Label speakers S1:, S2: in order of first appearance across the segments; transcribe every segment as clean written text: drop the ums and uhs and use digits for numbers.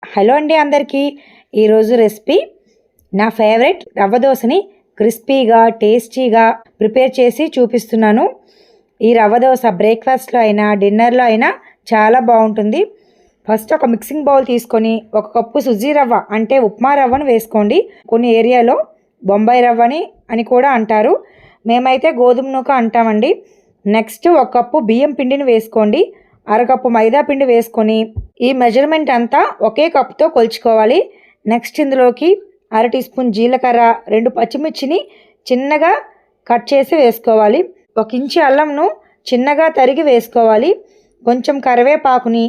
S1: Hello అండి అందరికీ. ఈరోజు రెసిపీ నా ఫేవరెట్ రవ్వ దోశని క్రిస్పీగా టేస్టీగా ప్రిపేర్ చేసి చూపిస్తున్నాను. ఈ రవ్వ దోశ బ్రేక్ఫాస్ట్లో అయినా డిన్నర్లో అయినా చాలా బాగుంటుంది. ఫస్ట్ ఒక మిక్సింగ్ బౌల్ తీసుకొని 1 కప్పు సుజీ రవ్వ అంటే ఉప్మా రవ్వను వేసుకోండి. కొన్ని ఏరియాలో బొంబాయి రవ్వని అని కూడా అంటారు, మేమైతే గోధుమ నూక అంటామండి. నెక్స్ట్ 1 కప్పు బియ్యం పిండిని వేసుకోండి. 1/2 కప్పు మైదా పిండి వేసుకొని ఈ మెజర్మెంట్ అంతా ఒకే కప్తో కొలుచుకోవాలి. నెక్స్ట్ ఇందులోకి 1/2 టీ స్పూన్ జీలకర్ర, 2 పచ్చిమిర్చిని చిన్నగా కట్ చేసి వేసుకోవాలి. 1 ఇంచు అల్లంను చిన్నగా తరిగి వేసుకోవాలి. కొంచెం కరివేపాకుని,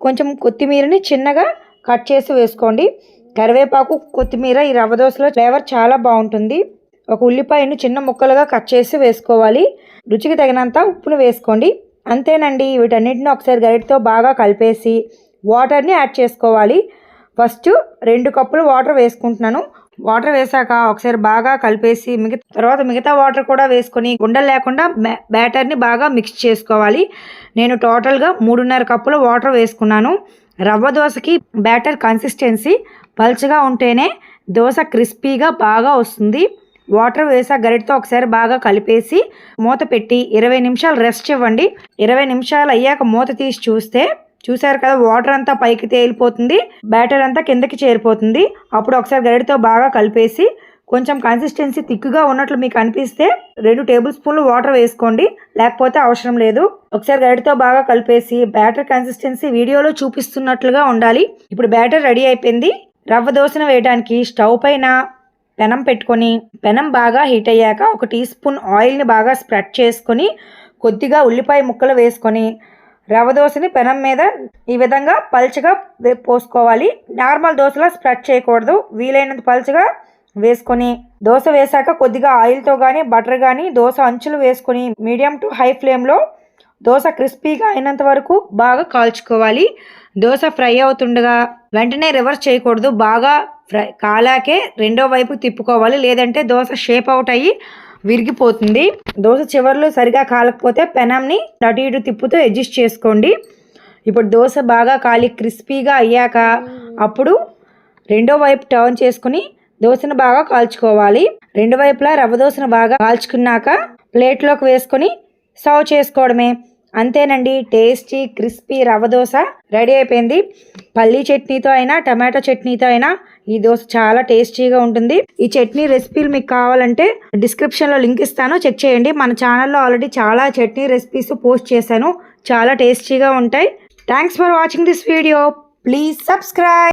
S1: కొంచెం కొత్తిమీరని చిన్నగా కట్ చేసి వేసుకోండి. కరివేపాకు కొత్తిమీర ఈ రవ్వ దోశలో ఫ్లేవర్ చాలా బాగుంటుంది. 1 ఉల్లిపాయను చిన్న ముక్కలుగా కట్ చేసి వేసుకోవాలి. రుచికి తగినంత ఉప్పును వేసుకోండి. అంతేనండి. వీటన్నిటిని ఒకసారి గరిటెతో బాగా కలిపేసి వాటర్ని యాడ్ చేసుకోవాలి. ఫస్ట్ 2 కప్పులు వాటర్ వేసుకుంటున్నాను. వాటర్ వేసాక ఒకసారి బాగా కలిపేసి మిగతా వాటర్ కూడా వేసుకొని ఉండలు లేకుండా బ్యాటర్ని బాగా మిక్స్ చేసుకోవాలి. నేను టోటల్గా 3.5 కప్పులు వాటర్ వేసుకున్నాను. రవ్వ దోశకి బ్యాటర్ కన్సిస్టెన్సీ పల్చగా ఉంటేనే దోశ క్రిస్పీగా బాగా వస్తుంది. వాటర్ వేసా గరిటతో ఒకసారి బాగా కలిపేసి మూత పెట్టి 20 నిమిషాలు రెస్ట్ ఇవ్వండి. 20 నిమిషాలు అయ్యాక మూత తీసి చూసారు కదా, వాటర్ అంతా పైకి తేలిపోతుంది, బ్యాటర్ అంతా కిందకి చేరిపోతుంది. అప్పుడు ఒకసారి గరిటతో బాగా కలిపేసి కొంచెం కన్సిస్టెన్సీ థిక్గా ఉన్నట్లు మీకు అనిపిస్తే 2 టేబుల్ స్పూన్లు వాటర్ వేసుకోండి, లేకపోతే అవసరం లేదు. ఒకసారి గరిటతో బాగా కలిపేసి బ్యాటర్ కన్సిస్టెన్సీ వీడియోలో చూపిస్తున్నట్లుగా ఉండాలి. ఇప్పుడు బ్యాటర్ రెడీ అయిపోయింది. రవ్వ దోశను వేయడానికి స్టవ్ పైన పెనం పెట్టుకొని పెనం బాగా హీట్ అయ్యాక 1 టీ స్పూన్ ఆయిల్ని బాగా స్ప్రెడ్ చేసుకొని కొద్దిగా ఉల్లిపాయ ముక్కలు వేసుకొని రవ్వ దోశని పెనం మీద ఈ విధంగా పల్చగా పోసుకోవాలి. నార్మల్ దోశలా స్ప్రెడ్ చేయకూడదు, వీలైనంత పల్చగా వేసుకొని దోశ వేసాక కొద్దిగా ఆయిల్తో కానీ బటర్ కానీ దోశ అంచులు వేసుకొని మీడియం టు హై ఫ్లేమ్లో దోశ క్రిస్పీగా అయినంత వరకు బాగా కాల్చుకోవాలి. దోశ ఫ్రై అవుతుండగా వెంటనే రివర్స్ చేయకూడదు, బాగా కాలాకే రెండో వైపు తిప్పుకోవాలి, లేదంటే దోశ షేప్ అవుట్ అయ్యి విరిగిపోతుంది. దోశ చివర్లు సరిగా కాలకపోతే పెనంని అటు ఇటు తిప్పుతూ అడ్జస్ట్ చేసుకోండి. ఇప్పుడు దోశ బాగా కాలి క్రిస్పీగా అయ్యాక అప్పుడు రెండో వైపు టర్న్ చేసుకుని దోశను బాగా కాల్చుకోవాలి. 2 వైపులా రవ్వ దోశను బాగా కాల్చుకున్నాక ప్లేట్లోకి వేసుకొని సర్వ్ చేసుకోవడమే. అంతేనండి, tasty crispy rava dosa ready అయిపోయింది. పల్లీ చట్నీతో అయినా టమాటో చట్నీతో అయినా ఈ దోశ చాలా టేస్టీగా ఉంటుంది. ఈ చట్నీ రెసిపీలు మీకు కావాలంటే డిస్క్రిప్షన్లో లింక్ ఇస్తాను, చెక్ చేయండి. మన ఛానల్లో ఆల్రెడీ చాలా చట్నీ రెసిపీస్ పోస్ట్ చేశాను, చాలా టేస్టీగా ఉంటాయి. Thanks for watching this video. Please subscribe.